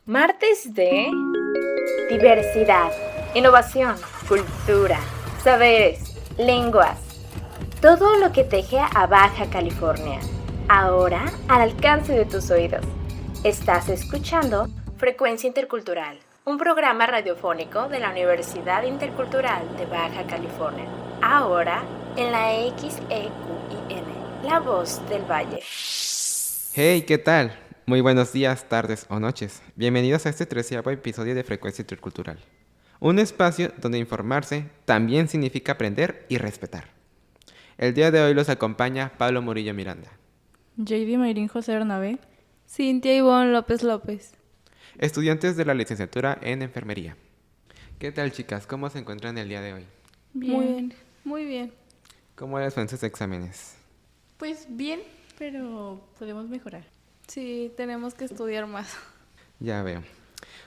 Martes de diversidad, innovación, cultura, saberes, lenguas. Todo lo que teje a Baja California. Ahora al alcance de tus oídos. Estás escuchando Frecuencia Intercultural, un programa radiofónico de la Universidad Intercultural de Baja California. Ahora en la XEQIN, la voz del Valle. Hey, ¿qué tal? Muy buenos días, tardes o noches. Bienvenidos a este 13º episodio de Frecuencia Intercultural. Un espacio donde informarse también significa aprender y respetar. El día de hoy los acompaña Pablo Murillo Miranda, JD Mayrín José Bernabé, Cintia Ivonne López López. Estudiantes de la licenciatura en enfermería. ¿Qué tal, chicas? ¿Cómo se encuentran el día de hoy? Bien. Muy bien. ¿Cómo les fueron sus exámenes? Pues bien, pero podemos mejorar. Sí, tenemos que estudiar más. Ya veo.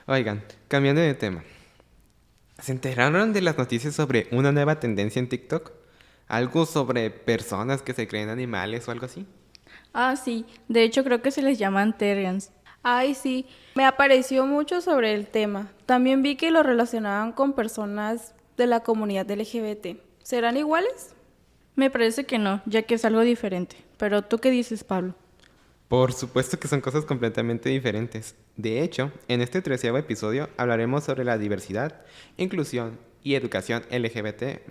Oigan, cambiando de tema. ¿Se enteraron de las noticias sobre una nueva tendencia en TikTok? ¿Algo sobre personas que se creen animales o algo así? Ah, sí. De hecho, creo que se les llaman Terrians. Ay, sí. Me apareció mucho sobre el tema. También vi que lo relacionaban con personas de la comunidad LGBT. ¿Serán iguales? Me parece que no, ya que es algo diferente. Pero ¿tú qué dices, Pablo? Por supuesto que son cosas completamente diferentes. De hecho, en este 13º episodio hablaremos sobre la diversidad, inclusión y educación LGBT+,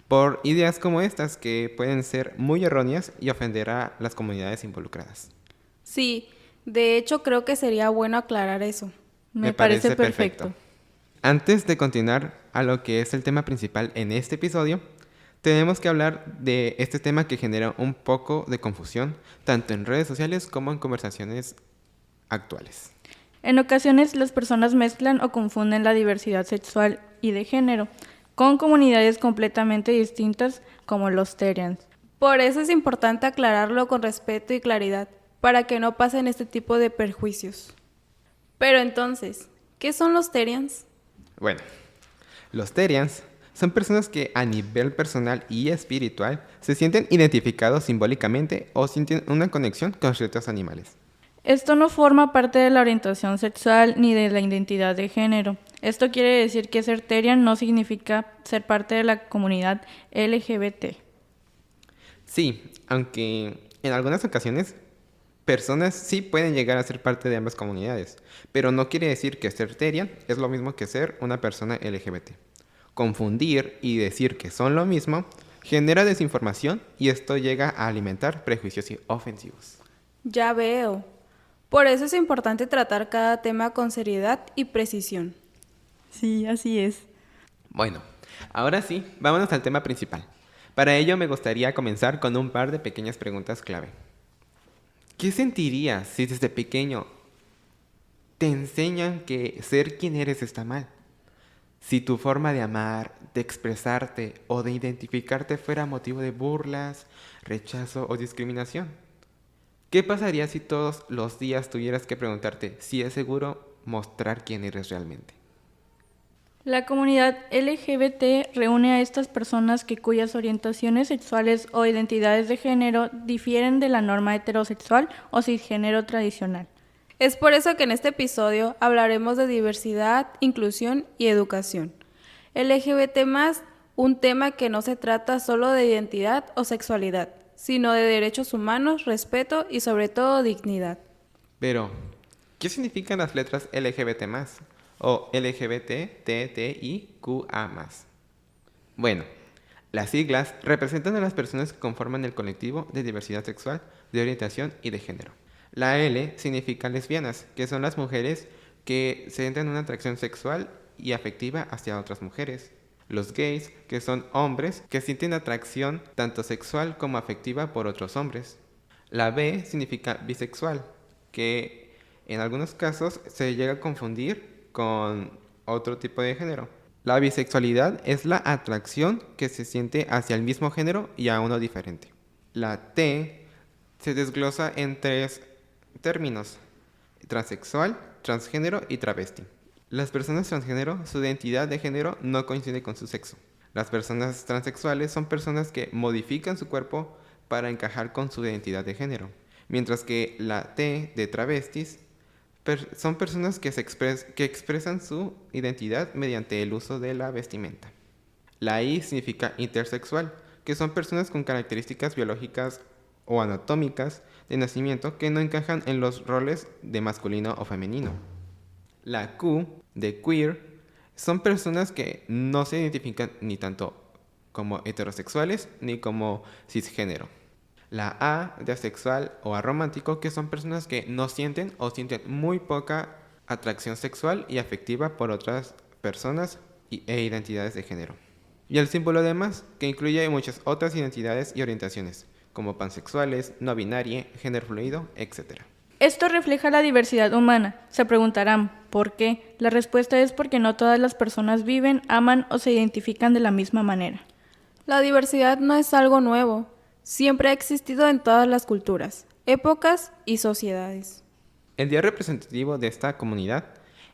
por ideas como estas que pueden ser muy erróneas y ofender a las comunidades involucradas. Sí, de hecho creo que sería bueno aclarar eso. Me parece perfecto. Antes de continuar a lo que es el tema principal en este episodio, tenemos que hablar de este tema que genera un poco de confusión, tanto en redes sociales como en conversaciones actuales. En ocasiones las personas mezclan o confunden la diversidad sexual y de género con comunidades completamente distintas como los Terrians. Por eso es importante aclararlo con respeto y claridad, para que no pasen este tipo de perjuicios. Pero entonces, ¿qué son los Terrians? Bueno, los Terrians son personas que a nivel personal y espiritual se sienten identificados simbólicamente o sienten una conexión con ciertos animales. Esto no forma parte de la orientación sexual ni de la identidad de género. Esto quiere decir que ser Terrian no significa ser parte de la comunidad LGBT. Sí, aunque en algunas ocasiones personas sí pueden llegar a ser parte de ambas comunidades, pero no quiere decir que ser Terrian es lo mismo que ser una persona LGBT. Confundir y decir que son lo mismo genera desinformación y esto llega a alimentar prejuicios ofensivos. Ya veo. Por eso es importante tratar cada tema con seriedad y precisión. Sí, así es. Bueno, ahora sí, vámonos al tema principal. Para ello me gustaría comenzar con un par de pequeñas preguntas clave. ¿Qué sentirías si desde pequeño te enseñan que ser quien eres está mal? Si tu forma de amar, de expresarte o de identificarte fuera motivo de burlas, rechazo o discriminación. ¿Qué pasaría si todos los días tuvieras que preguntarte si es seguro mostrar quién eres realmente? La comunidad LGBT reúne a estas personas cuyas orientaciones sexuales o identidades de género difieren de la norma heterosexual o cisgénero tradicional. Es por eso que en este episodio hablaremos de diversidad, inclusión y educación. LGBT+, un tema que no se trata solo de identidad o sexualidad, sino de derechos humanos, respeto y sobre todo dignidad. Pero, ¿qué significan las letras LGBT+, o LGBTTIQA+? Bueno, las siglas representan a las personas que conforman el colectivo de diversidad sexual, de orientación y de género. La L significa lesbianas, que son las mujeres que sienten una atracción sexual y afectiva hacia otras mujeres. Los gays, que son hombres que sienten atracción tanto sexual como afectiva por otros hombres. La B significa bisexual, que en algunos casos se llega a confundir con otro tipo de género. La bisexualidad es la atracción que se siente hacia el mismo género y a uno diferente. La T se desglosa en 3 términos: transexual, transgénero y travesti. Las personas transgénero, su identidad de género no coincide con su sexo. Las personas transexuales son personas que modifican su cuerpo para encajar con su identidad de género, mientras que la T de travestis son personas que expresan su identidad mediante el uso de la vestimenta. La I significa intersexual, que son personas con características biológicas o anatómicas de nacimiento que no encajan en los roles de masculino o femenino. La Q, de queer, son personas que no se identifican ni tanto como heterosexuales ni como cisgénero. La A, de asexual o aromántico, que son personas que no sienten o sienten muy poca atracción sexual y afectiva por otras personas e identidades de género. Y el símbolo de más, que incluye muchas otras identidades y orientaciones, como pansexuales, no binaria, género fluido, etc. Esto refleja la diversidad humana. Se preguntarán, ¿por qué? La respuesta es porque no todas las personas viven, aman o se identifican de la misma manera. La diversidad no es algo nuevo. Siempre ha existido en todas las culturas, épocas y sociedades. El día representativo de esta comunidad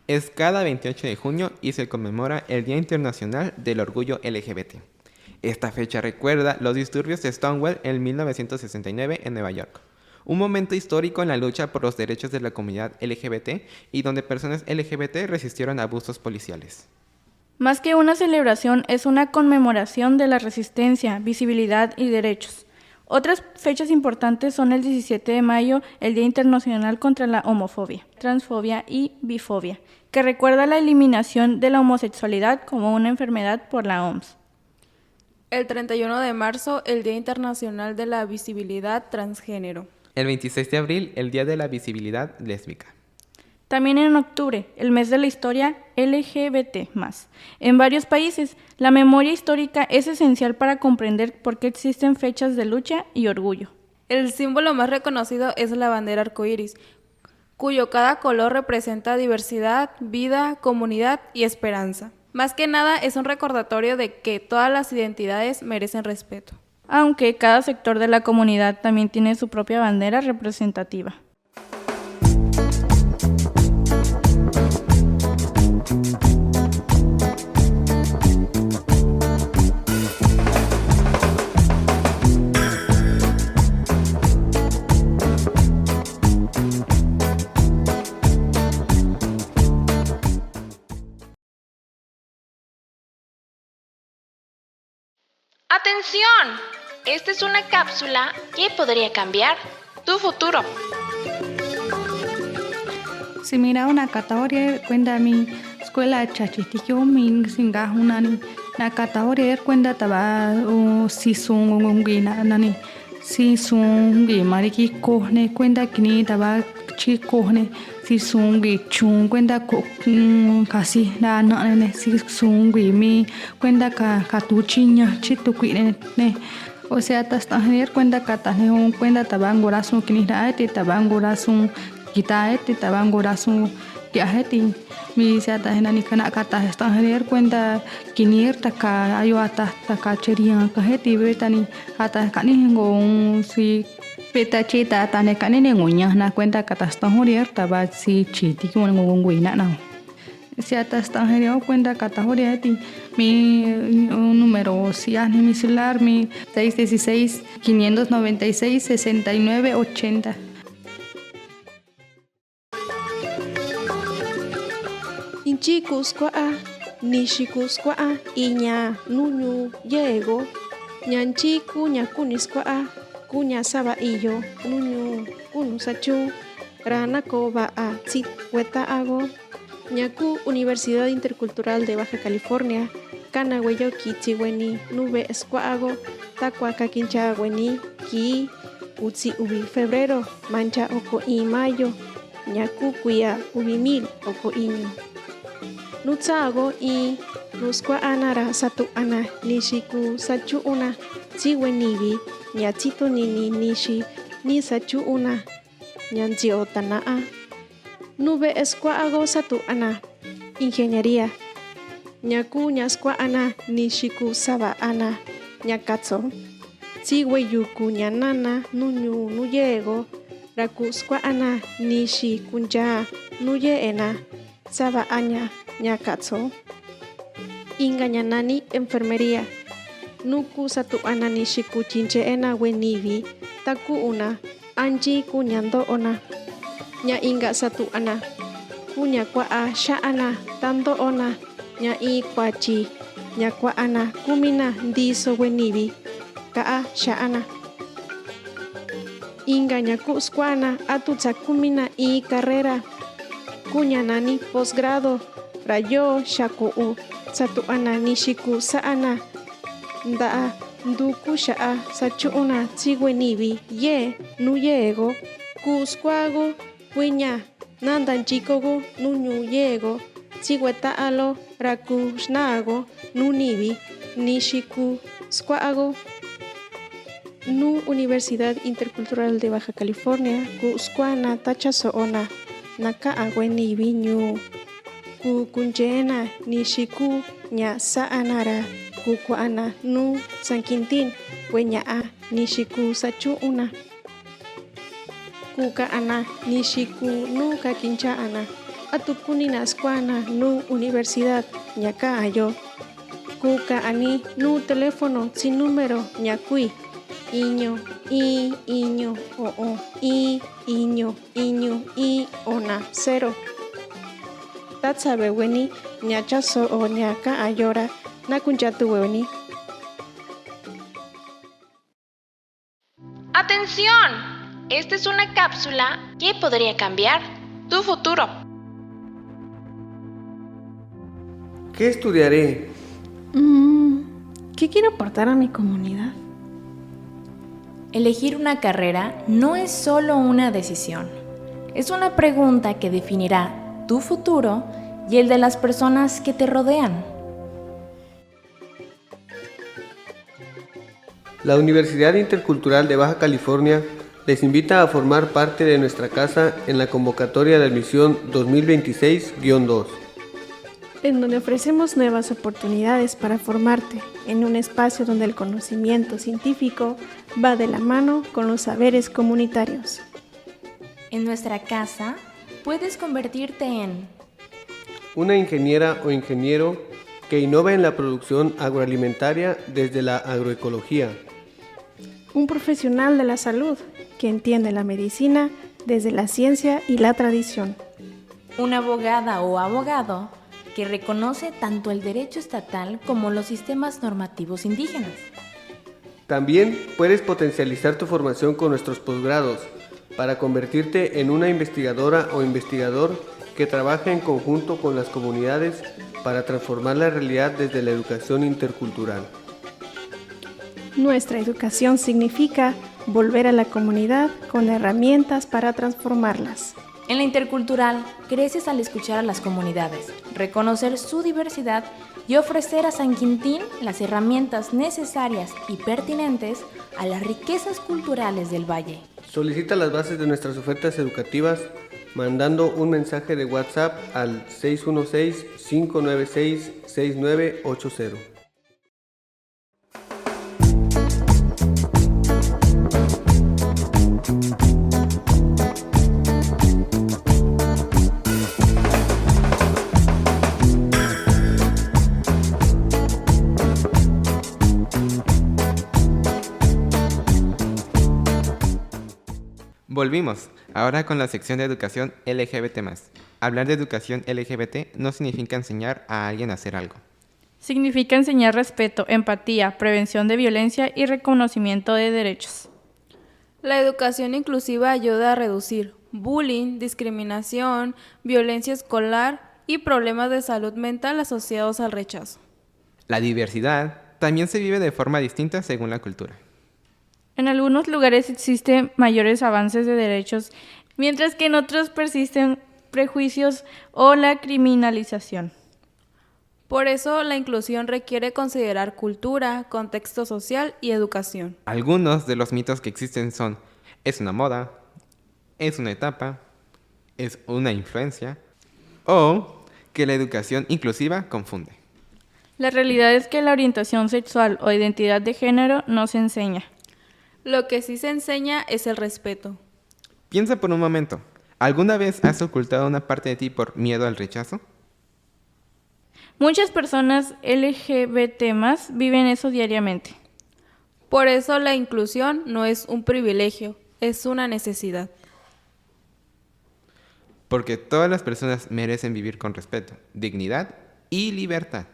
es cada 28 de junio y se conmemora el Día Internacional del Orgullo LGBT. Esta fecha recuerda los disturbios de Stonewall en 1969 en Nueva York, un momento histórico en la lucha por los derechos de la comunidad LGBT y donde personas LGBT resistieron abusos policiales. Más que una celebración, es una conmemoración de la resistencia, visibilidad y derechos. Otras fechas importantes son el 17 de mayo, el Día Internacional contra la Homofobia, Transfobia y Bifobia, que recuerda la eliminación de la homosexualidad como una enfermedad por la OMS. El 31 de marzo, el Día Internacional de la Visibilidad Transgénero. El 26 de abril, el Día de la Visibilidad Lésbica. También en octubre, el mes de la historia LGBT+. En varios países, la memoria histórica es esencial para comprender por qué existen fechas de lucha y orgullo. El símbolo más reconocido es la bandera arcoíris, cuyo cada color representa diversidad, vida, comunidad y esperanza. Más que nada es un recordatorio de que todas las identidades merecen respeto. Aunque cada sector de la comunidad también tiene su propia bandera representativa. ¡Atención! Esta es una cápsula que podría cambiar tu futuro. Si mira una categoría cuenta mi escuela chachitikyo min singa hunani na categoría cuenta taba si son ngina nani si son gi mariki kohne cuenta kini taba chi kohne si son gi chung cuenta ko casi na ne si son gi mi cuenta ka tu chiña chitu kuine ne. O sea, hasta tener cuenta que un cuenta tabangora su kiniraete tabangora su quitaete tabangora su kiaheti mi se hasta en anikana kata hasta tener cuenta kinir taka ayo hasta taka cheria kaheti betani hasta kaningo si peta chita tane kanine ngunya na cuenta que hasta horier taba si chiti como nguina na. Si hasta extranjero cuenta categoría de mi número si mi celular mi 616 596 69 80. Inchi Cuscoa, Nishi Cuscoa, Iña, Nuñu, Yego, Ñanchi, Cuña, Cuniscoa, Cuña Sabaillo, Nuñu, Cunusachu, Ranacoba, Tzit, Hueta Ago, Ñacu, Universidad Intercultural de Baja California, Canahueyoqui, Chihueni, Nube Escuago, Tacuaca, Quinchahueni, Ki, Utsi, Ubi, Febrero, Mancha, Oco y Mayo, Ñacu, Cuya, Ubi, Mil, Oco Iño. Nutsago y Nusqua Anara, Satu Ana, Nishiku, Sachu Una, Chihuenibi, Ñachito Nini, Nishi, Ni Sachu Una, Ñanzio Tanaa. Nube Escuago Satu Ana, Ingeniería. Ñaku Ñasqua Ana, Nishiku Saba Ana, Ñakatso. Chihueyuku Ñanana, Nuñu Nuyego, Rakusqua Ana, Nishi Kunya, Nuyeena, Saba Aña, Ñakatso. Ingañanani Enfermería. Nuku Satu Ana Nishiku Chincheena Wenivi, Taku Una, Anji Kuñando Ona. Ña Inga Satu Ana, ñakua'a xa'ana tanto ona ña'i kuachi ñakua'ana kumina ndiso wenivi ka'a xa'ana. Inga ñaku skuana atutsa kumina i carrera kuñanani posgrado rayo xaku'u satu'ana nixiku sa'ana nda'a nduku xa'a sachu'una tsiwenivi ye nuyego ku skuago kuiña nandanchikogo nuñuyego tsiweta'alo raku xnago nunivi nixiku skuago nu Universidad Intercultural de Baja California ku skuana tachaso'ona naka'a wenivi ñu ku kunchena nixiku ña sa'anara ku kua'ana nu San Quintín weña'a nixiku sachu'una ku ka'ana nixiku nu kakincha'ana atukunina skuana nu Universidad ñaka'ayo ku ka'ani nu teléfono sin número ñakui iño o'o iño i ona 0 tatsabe weni ñachaso'o ñaka'ayora nakunchatu weni. ¡Atención! Esta es una cápsula que podría cambiar tu futuro. ¿Qué estudiaré? ¿Qué quiero aportar a mi comunidad? Elegir una carrera no es solo una decisión, es una pregunta que definirá tu futuro y el de las personas que te rodean. La Universidad Intercultural de Baja California les invita a formar parte de nuestra casa en la convocatoria de admisión 2026-2, en donde ofrecemos nuevas oportunidades para formarte en un espacio donde el conocimiento científico va de la mano con los saberes comunitarios. En nuestra casa puedes convertirte en una ingeniera o ingeniero que innova en la producción agroalimentaria desde la agroecología, un profesional de la salud que entiende la medicina desde la ciencia y la tradición, una abogada o abogado que reconoce tanto el derecho estatal como los sistemas normativos indígenas. También puedes potencializar tu formación con nuestros posgrados para convertirte en una investigadora o investigador que trabaja en conjunto con las comunidades para transformar la realidad desde la educación intercultural. Nuestra educación significa volver a la comunidad con herramientas para transformarlas. En la intercultural, creces al escuchar a las comunidades, reconocer su diversidad y ofrecer a San Quintín las herramientas necesarias y pertinentes a las riquezas culturales del valle. Solicita las bases de nuestras ofertas educativas mandando un mensaje de WhatsApp al 616-596-6980. Volvimos, ahora con la sección de educación LGBT+. Hablar de educación LGBT no significa enseñar a alguien a hacer algo. Significa enseñar respeto, empatía, prevención de violencia y reconocimiento de derechos. La educación inclusiva ayuda a reducir bullying, discriminación, violencia escolar y problemas de salud mental asociados al rechazo. La diversidad también se vive de forma distinta según la cultura. En algunos lugares existen mayores avances de derechos, mientras que en otros persisten prejuicios o la criminalización. Por eso, la inclusión requiere considerar cultura, contexto social y educación. Algunos de los mitos que existen son: es una moda, es una etapa, es una influencia, o que la educación inclusiva confunde. La realidad es que la orientación sexual o identidad de género no se enseña. Lo que sí se enseña es el respeto. Piensa por un momento, ¿alguna vez has ocultado una parte de ti por miedo al rechazo? Muchas personas LGBT+ viven eso diariamente. Por eso la inclusión no es un privilegio, es una necesidad. porque todas las personas merecen vivir con respeto, dignidad y libertad.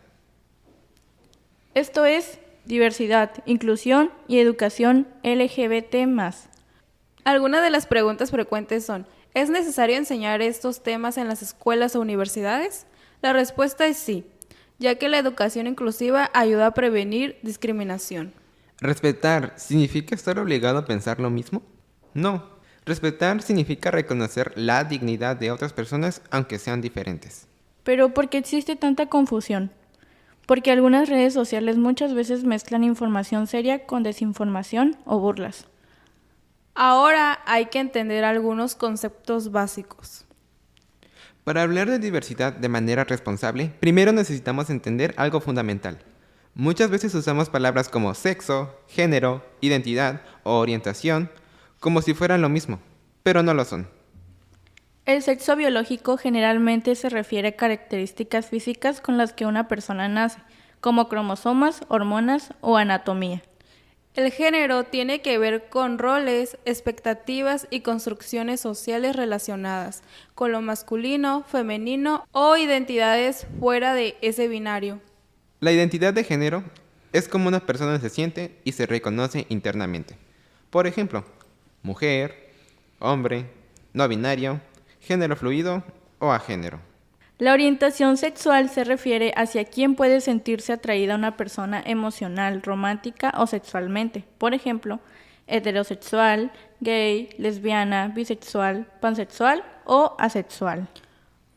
Esto es diversidad, inclusión y educación LGBT+. Algunas de las preguntas frecuentes son: ¿es necesario enseñar estos temas en las escuelas o universidades? La respuesta es sí, ya que la educación inclusiva ayuda a prevenir discriminación. ¿Respetar significa estar obligado a pensar lo mismo? No. Respetar significa reconocer la dignidad de otras personas aunque sean diferentes. Pero ¿por qué existe tanta confusión? Porque algunas redes sociales muchas veces mezclan información seria con desinformación o burlas. Ahora hay que entender algunos conceptos básicos. Para hablar de diversidad de manera responsable, primero necesitamos entender algo fundamental. Muchas veces usamos palabras como sexo, género, identidad o orientación como si fueran lo mismo, pero no lo son. El sexo biológico generalmente se refiere a características físicas con las que una persona nace, como cromosomas, hormonas o anatomía. El género tiene que ver con roles, expectativas y construcciones sociales relacionadas con lo masculino, femenino o identidades fuera de ese binario. La identidad de género es como una persona se siente y se reconoce internamente. Por ejemplo, mujer, hombre, no binario, género fluido o agénero. La orientación sexual se refiere hacia quién puede sentirse atraída a una persona emocional, romántica o sexualmente. Por ejemplo, heterosexual, gay, lesbiana, bisexual, pansexual o asexual.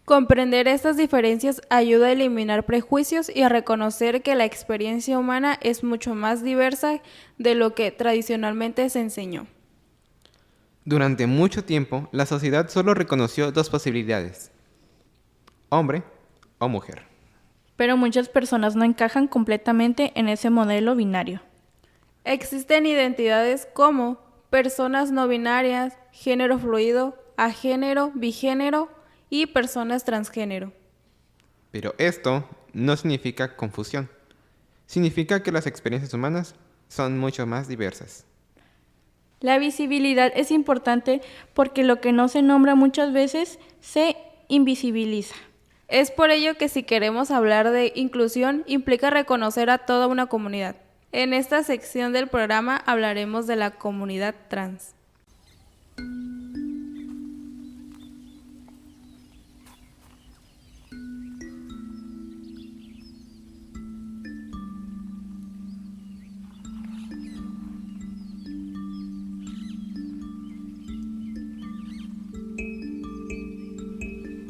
Comprender estas diferencias ayuda a eliminar prejuicios y a reconocer que la experiencia humana es mucho más diversa de lo que tradicionalmente se enseñó. Durante mucho tiempo, la sociedad solo reconoció dos posibilidades: hombre o mujer. Pero muchas personas no encajan completamente en ese modelo binario. Existen identidades como personas no binarias, género fluido, agénero, bigénero y personas transgénero. Pero esto no significa confusión. Significa que las experiencias humanas son mucho más diversas. La visibilidad es importante porque lo que no se nombra muchas veces se invisibiliza. Es por ello que si queremos hablar de inclusión implica reconocer a toda una comunidad. En esta sección del programa hablaremos de la comunidad trans.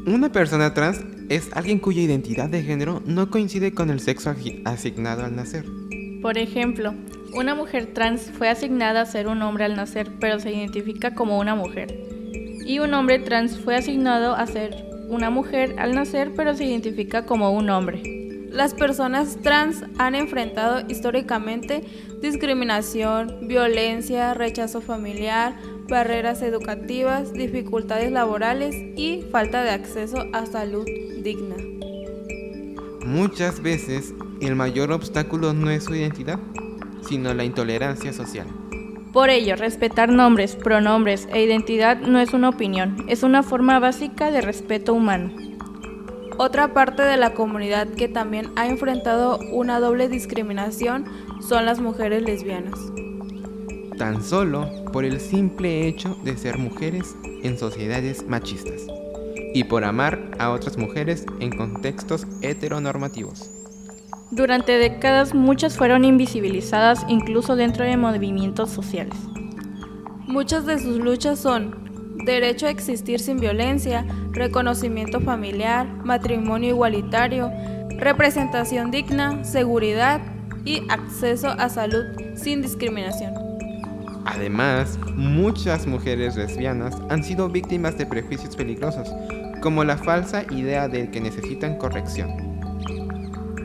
Una persona trans es alguien cuya identidad de género no coincide con el sexo asignado al nacer. Por ejemplo, una mujer trans fue asignada a ser un hombre al nacer, pero se identifica como una mujer. Y un hombre trans fue asignado a ser una mujer al nacer, pero se identifica como un hombre. Las personas trans han enfrentado históricamente discriminación, violencia, rechazo familiar, barreras educativas, dificultades laborales y falta de acceso a salud digna. Muchas veces, el mayor obstáculo no es su identidad, sino la intolerancia social. Por ello, respetar nombres, pronombres e identidad no es una opinión, es una forma básica de respeto humano. Otra parte de la comunidad que también ha enfrentado una doble discriminación son las mujeres lesbianas. Tan solo por el simple hecho de ser mujeres en sociedades machistas y por amar a otras mujeres en contextos heteronormativos. Durante décadas muchas fueron invisibilizadas incluso dentro de movimientos sociales. Muchas de sus luchas son derecho a existir sin violencia, reconocimiento familiar, matrimonio igualitario, representación digna, seguridad y acceso a salud sin discriminación. Además, muchas mujeres lesbianas han sido víctimas de prejuicios peligrosos, como la falsa idea de que necesitan corrección.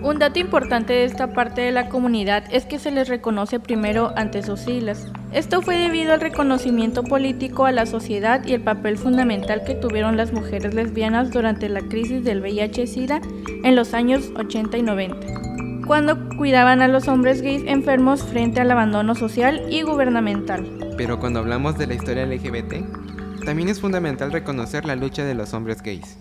Un dato importante de esta parte de la comunidad es que se les reconoce primero ante sus siglas. Esto fue debido al reconocimiento político a la sociedad y el papel fundamental que tuvieron las mujeres lesbianas durante la crisis del VIH-Sida en los años 80 y 90, cuando cuidaban a los hombres gays enfermos frente al abandono social y gubernamental. Pero cuando hablamos de la historia LGBT, También es fundamental reconocer la lucha de los hombres gays.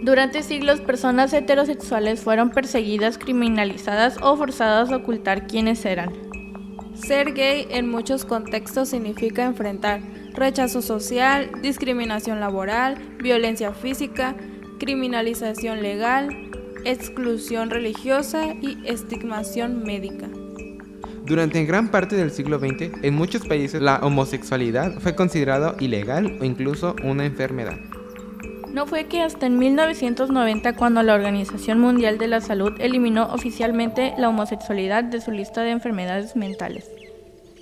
Durante siglos, personas heterosexuales fueron perseguidas, criminalizadas o forzadas a ocultar quiénes eran. Ser gay en muchos contextos significa enfrentar rechazo social, discriminación laboral, violencia física, criminalización legal, exclusión religiosa y estigmación médica. Durante gran parte del siglo XX, en muchos países la homosexualidad fue considerada ilegal o incluso una enfermedad. No fue que hasta en 1990 cuando la Organización Mundial de la Salud eliminó oficialmente la homosexualidad de su lista de enfermedades mentales.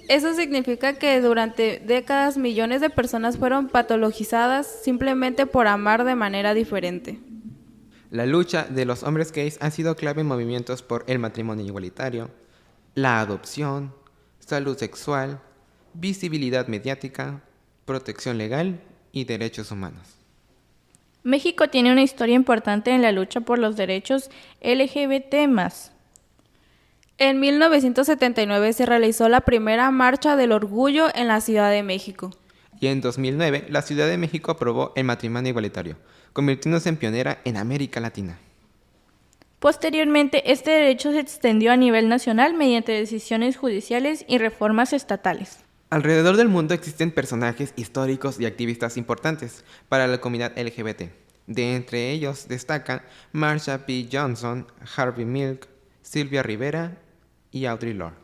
Eso significa que durante décadas millones de personas fueron patologizadas simplemente por amar de manera diferente. La lucha de los hombres gays ha sido clave en movimientos por el matrimonio igualitario, la adopción, salud sexual, visibilidad mediática, protección legal y derechos humanos. México tiene una historia importante en la lucha por los derechos LGBT+. En 1979 se realizó la primera Marcha del Orgullo en la Ciudad de México. Y en 2009, la Ciudad de México aprobó el matrimonio igualitario, convirtiéndose en pionera en América Latina. Posteriormente, este derecho se extendió a nivel nacional mediante decisiones judiciales y reformas estatales. Alrededor del mundo existen personajes históricos y activistas importantes para la comunidad LGBT. De entre ellos destacan Marsha P. Johnson, Harvey Milk, Sylvia Rivera y Audre Lorde.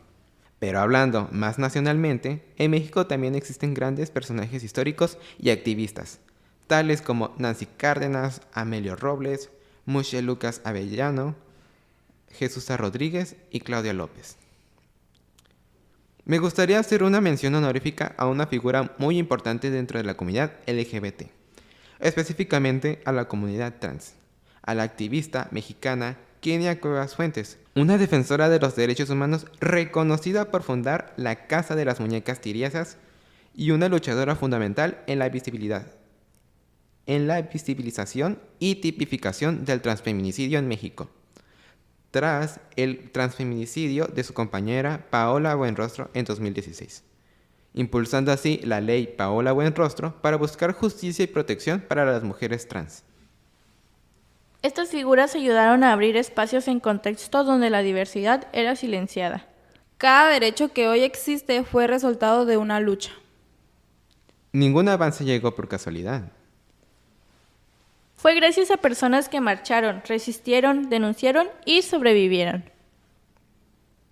Pero hablando más nacionalmente, en México también existen grandes personajes históricos y activistas, tales como Nancy Cárdenas, Amelio Robles, Muxe Lucas Avellano, Jesús Rodríguez y Claudia López. Me gustaría hacer una mención honorífica a una figura muy importante dentro de la comunidad LGBT, específicamente a la comunidad trans, a la activista mexicana Kenia Cuevas Fuentes, una defensora de los derechos humanos reconocida por fundar la Casa de las Muñecas Tiriesas y una luchadora fundamental en la visibilización y tipificación del transfeminicidio en México, tras el transfeminicidio de su compañera Paola Buenrostro en 2016, impulsando así la ley Paola Buenrostro para buscar justicia y protección para las mujeres trans. Estas figuras ayudaron a abrir espacios en contextos donde la diversidad era silenciada. Cada derecho que hoy existe fue resultado de una lucha. Ningún avance llegó por casualidad. Fue gracias a personas que marcharon, resistieron, denunciaron y sobrevivieron.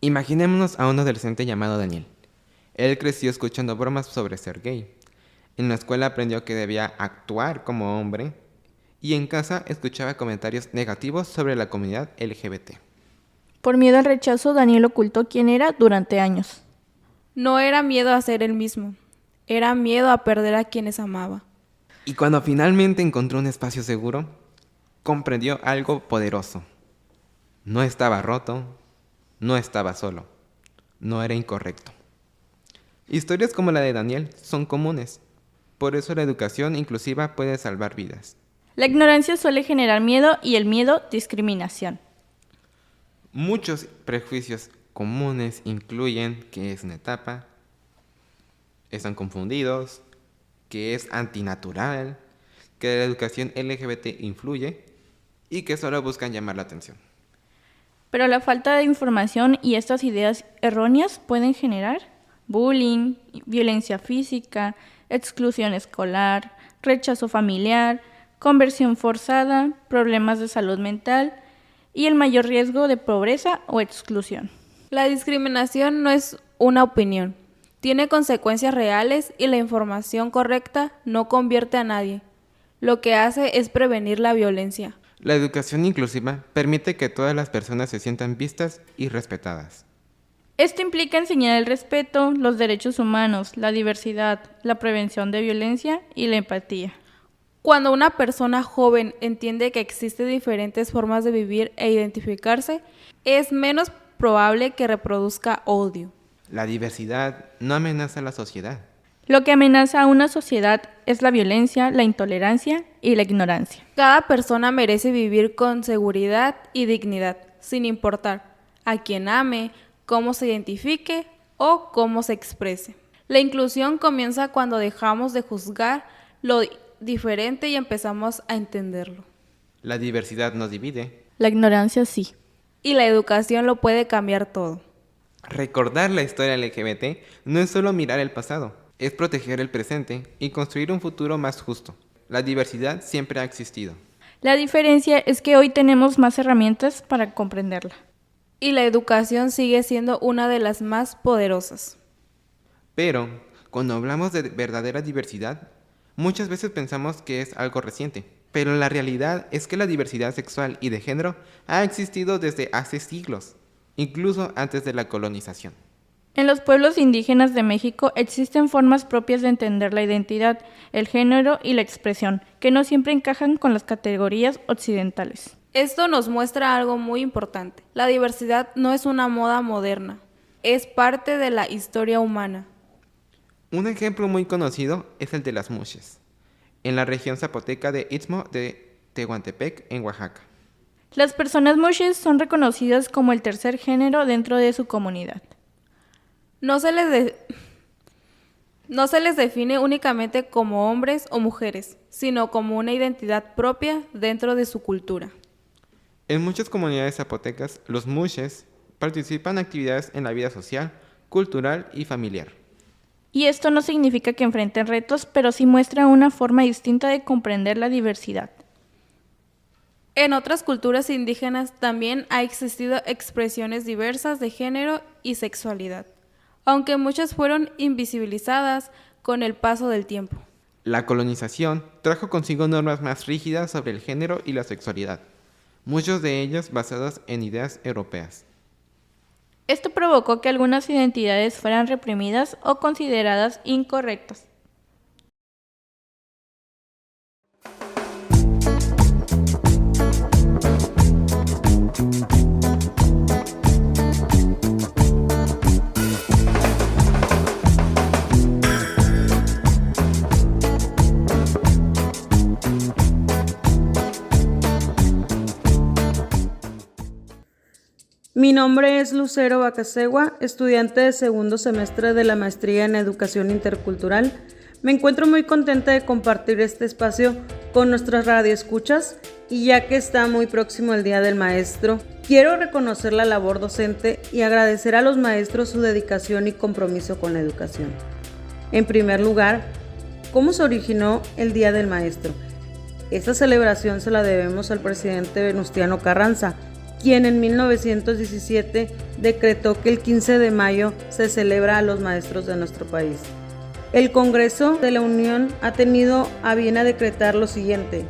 Imaginémonos a un adolescente llamado Daniel. Él creció escuchando bromas sobre ser gay. En la escuela aprendió que debía actuar como hombre y en casa escuchaba comentarios negativos sobre la comunidad LGBT. Por miedo al rechazo, Daniel ocultó quién era durante años. No era miedo a ser él mismo, era miedo a perder a quienes amaba. Y cuando finalmente encontró un espacio seguro, comprendió algo poderoso. No estaba roto, no estaba solo, no era incorrecto. Historias como la de Daniel son comunes, por eso la educación inclusiva puede salvar vidas. La ignorancia suele generar miedo y el miedo, discriminación. Muchos prejuicios comunes incluyen que es una etapa, están confundidos, que es antinatural, que la educación LGBT influye y que solo buscan llamar la atención. Pero la falta de información y estas ideas erróneas pueden generar bullying, violencia física, exclusión escolar, rechazo familiar, conversión forzada, problemas de salud mental y el mayor riesgo de pobreza o exclusión. La discriminación no es una opinión. Tiene consecuencias reales y la información correcta no convierte a nadie. Lo que hace es prevenir la violencia. La educación inclusiva permite que todas las personas se sientan vistas y respetadas. Esto implica enseñar el respeto, los derechos humanos, la diversidad, la prevención de violencia y la empatía. Cuando una persona joven entiende que existen diferentes formas de vivir e identificarse, es menos probable que reproduzca odio. La diversidad no amenaza a la sociedad. Lo que amenaza a una sociedad es la violencia, la intolerancia y la ignorancia. Cada persona merece vivir con seguridad y dignidad, sin importar a quién ame, cómo se identifique o cómo se exprese. La inclusión comienza cuando dejamos de juzgar lo diferente y empezamos a entenderlo. La diversidad nos divide. La ignorancia sí. Y la educación lo puede cambiar todo. Recordar la historia LGBT no es solo mirar el pasado, es proteger el presente y construir un futuro más justo. La diversidad siempre ha existido. La diferencia es que hoy tenemos más herramientas para comprenderla. Y la educación sigue siendo una de las más poderosas. Pero, cuando hablamos de verdadera diversidad, muchas veces pensamos que es algo reciente. Pero la realidad es que la diversidad sexual y de género ha existido desde hace siglos, incluso antes de la colonización. En los pueblos indígenas de México existen formas propias de entender la identidad, el género y la expresión, que no siempre encajan con las categorías occidentales. Esto nos muestra algo muy importante. La diversidad no es una moda moderna, es parte de la historia humana. Un ejemplo muy conocido es el de las muxes, en la región zapoteca de Istmo de Tehuantepec, en Oaxaca. Las personas muxes son reconocidas como el tercer género dentro de su comunidad. No se les define únicamente como hombres o mujeres, sino como una identidad propia dentro de su cultura. En muchas comunidades zapotecas, los muxes participan en actividades en la vida social, cultural y familiar. Y esto no significa que enfrenten retos, pero sí muestra una forma distinta de comprender la diversidad. En otras culturas indígenas también ha existido expresiones diversas de género y sexualidad, aunque muchas fueron invisibilizadas con el paso del tiempo. La colonización trajo consigo normas más rígidas sobre el género y la sexualidad, muchos de ellos basados en ideas europeas. Esto provocó que algunas identidades fueran reprimidas o consideradas incorrectas. Mi nombre es Lucero Bacasegua, estudiante de segundo semestre de la maestría en Educación Intercultural. Me encuentro muy contenta de compartir este espacio con nuestras radioescuchas y ya que está muy próximo el Día del Maestro, quiero reconocer la labor docente y agradecer a los maestros su dedicación y compromiso con la educación. En primer lugar, ¿cómo se originó el Día del Maestro? Esta celebración se la debemos al presidente Venustiano Carranza, quien en 1917 decretó que el 15 de mayo se celebra a los maestros de nuestro país. El Congreso de la Unión ha tenido a bien a decretar lo siguiente.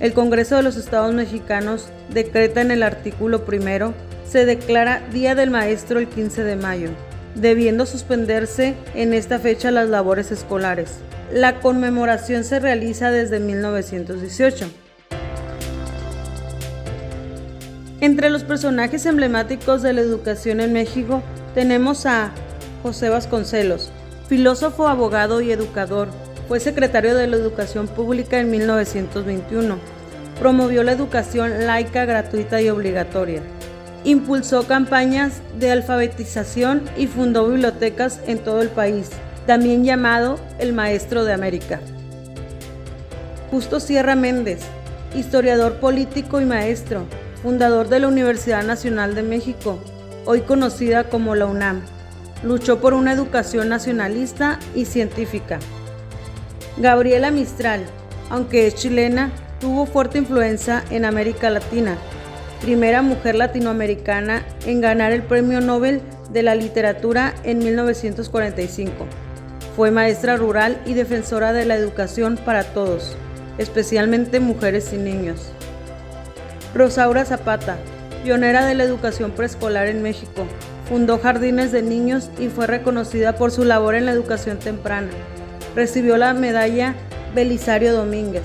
El Congreso de los Estados Mexicanos decreta en el artículo primero, se declara Día del Maestro el 15 de mayo, debiendo suspenderse en esta fecha las labores escolares. La conmemoración se realiza desde 1918. Entre los personajes emblemáticos de la educación en México tenemos a José Vasconcelos, filósofo, abogado y educador. Fue secretario de la Educación Pública en 1921. Promovió la educación laica, gratuita y obligatoria. Impulsó campañas de alfabetización y fundó bibliotecas en todo el país, también llamado el Maestro de América. Justo Sierra Méndez, historiador político y maestro, fundador de la Universidad Nacional de México, hoy conocida como la UNAM. Luchó por una educación nacionalista y científica. Gabriela Mistral, aunque es chilena, tuvo fuerte influencia en América Latina. Primera mujer latinoamericana en ganar el Premio Nobel de la Literatura en 1945. Fue maestra rural y defensora de la educación para todos, especialmente mujeres y niños. Rosaura Zapata, pionera de la educación preescolar en México, fundó jardines de niños y fue reconocida por su labor en la educación temprana. Recibió la medalla Belisario Domínguez.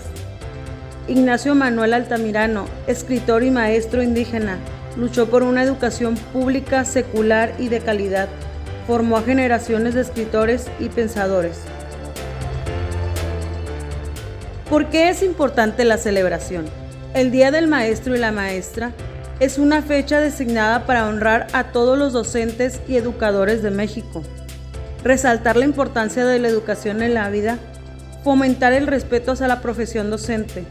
Ignacio Manuel Altamirano, escritor y maestro indígena, luchó por una educación pública, secular y de calidad. Formó a generaciones de escritores y pensadores. ¿Por qué es importante la celebración? El Día del Maestro y la Maestra es una fecha designada para honrar a todos los docentes y educadores de México, resaltar la importancia de la educación en la vida, fomentar el respeto hacia la profesión docente.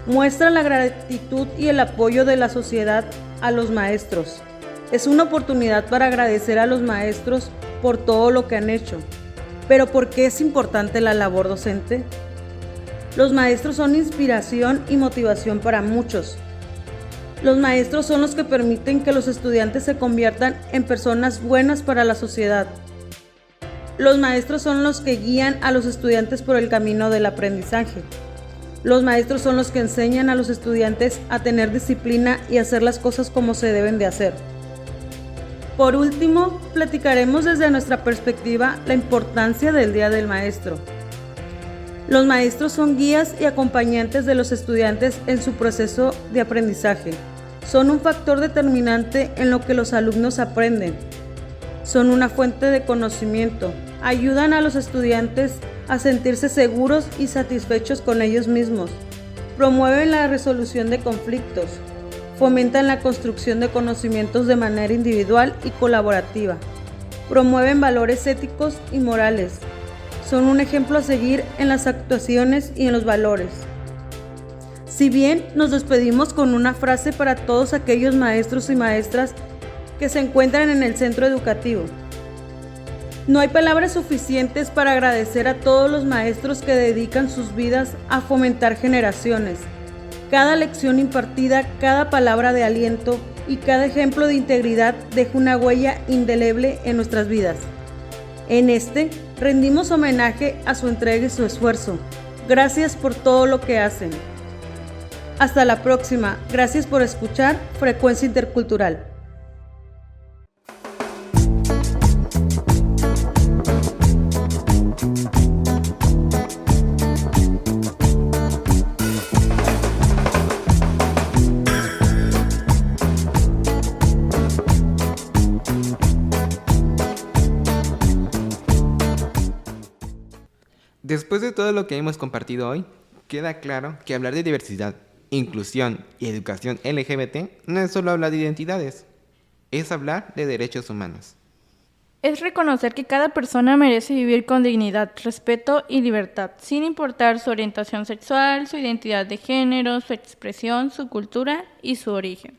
Muestra la gratitud y el apoyo de la sociedad a los maestros. Es una oportunidad para agradecer a los maestros por todo lo que han hecho. Pero ¿por qué es importante la labor docente? Los maestros son inspiración y motivación para muchos. Los maestros son los que permiten que los estudiantes se conviertan en personas buenas para la sociedad. Los maestros son los que guían a los estudiantes por el camino del aprendizaje. Los maestros son los que enseñan a los estudiantes a tener disciplina y hacer las cosas como se deben de hacer. Por último, platicaremos desde nuestra perspectiva la importancia del Día del Maestro. Los maestros son guías y acompañantes de los estudiantes en su proceso de aprendizaje. Son un factor determinante en lo que los alumnos aprenden. Son una fuente de conocimiento. Ayudan a los estudiantes a sentirse seguros y satisfechos con ellos mismos. Promueven la resolución de conflictos. Fomentan la construcción de conocimientos de manera individual y colaborativa. Promueven valores éticos y morales. Son un ejemplo a seguir en las actuaciones y en los valores. Si bien nos despedimos con una frase para todos aquellos maestros y maestras que se encuentran en el centro educativo. No hay palabras suficientes para agradecer a todos los maestros que dedican sus vidas a fomentar generaciones. Cada lección impartida, cada palabra de aliento y cada ejemplo de integridad deja una huella indeleble en nuestras vidas. En rendimos homenaje a su entrega y su esfuerzo. Gracias por todo lo que hacen. Hasta la próxima. Gracias por escuchar Frecuencia Intercultural. Después de todo lo que hemos compartido hoy, queda claro que hablar de diversidad, inclusión y educación LGBT no es solo hablar de identidades, es hablar de derechos humanos. Es reconocer que cada persona merece vivir con dignidad, respeto y libertad, sin importar su orientación sexual, su identidad de género, su expresión, su cultura y su origen.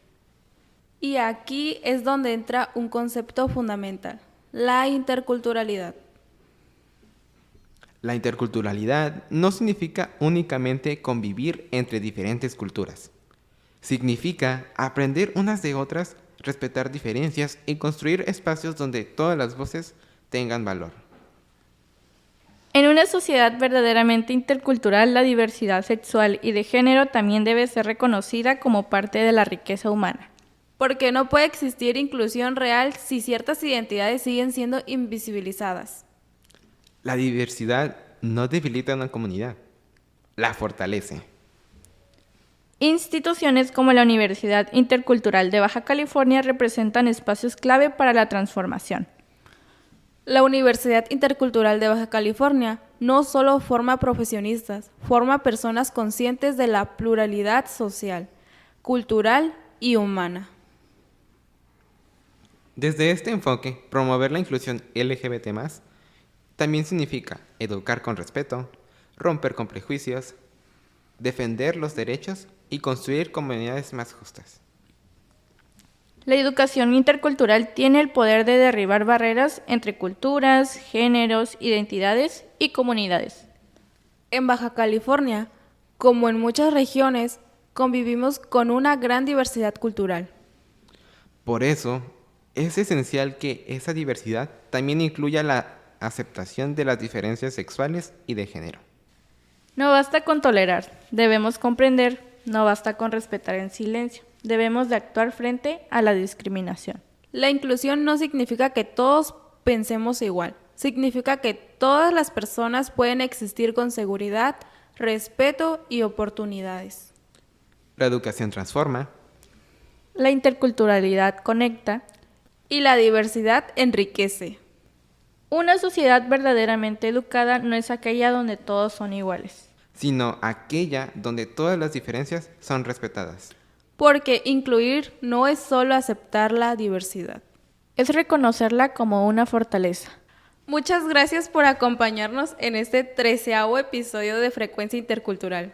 Y aquí es donde entra un concepto fundamental, la interculturalidad. La interculturalidad no significa únicamente convivir entre diferentes culturas. Significa aprender unas de otras, respetar diferencias y construir espacios donde todas las voces tengan valor. En una sociedad verdaderamente intercultural, la diversidad sexual y de género también debe ser reconocida como parte de la riqueza humana. Porque no puede existir inclusión real si ciertas identidades siguen siendo invisibilizadas. La diversidad no debilita a una comunidad, la fortalece. Instituciones como la Universidad Intercultural de Baja California representan espacios clave para la transformación. La Universidad Intercultural de Baja California no solo forma profesionistas, forma personas conscientes de la pluralidad social, cultural y humana. Desde este enfoque, promover la inclusión LGBT+, también significa educar con respeto, romper con prejuicios, defender los derechos y construir comunidades más justas. La educación intercultural tiene el poder de derribar barreras entre culturas, géneros, identidades y comunidades. En Baja California, como en muchas regiones, convivimos con una gran diversidad cultural. Por eso, es esencial que esa diversidad también incluya la aceptación de las diferencias sexuales y de género. No basta con tolerar, debemos comprender, no basta con respetar en silencio, debemos de actuar frente a la discriminación. La inclusión no significa que todos pensemos igual, significa que todas las personas pueden existir con seguridad, respeto y oportunidades. La educación transforma. La interculturalidad conecta. Y la diversidad enriquece. Una sociedad verdaderamente educada no es aquella donde todos son iguales, sino aquella donde todas las diferencias son respetadas. Porque incluir no es solo aceptar la diversidad. Es reconocerla como una fortaleza. Muchas gracias por acompañarnos en este 13º episodio de Frecuencia Intercultural.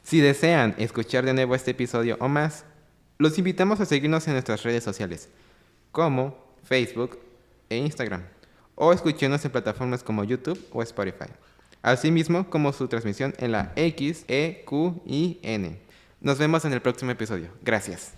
Si desean escuchar de nuevo este episodio o más, los invitamos a seguirnos en nuestras redes sociales, como Facebook e Instagram, o escucharnos en plataformas como YouTube o Spotify, asimismo como su transmisión en la XEQIN. Nos vemos en el próximo episodio. Gracias.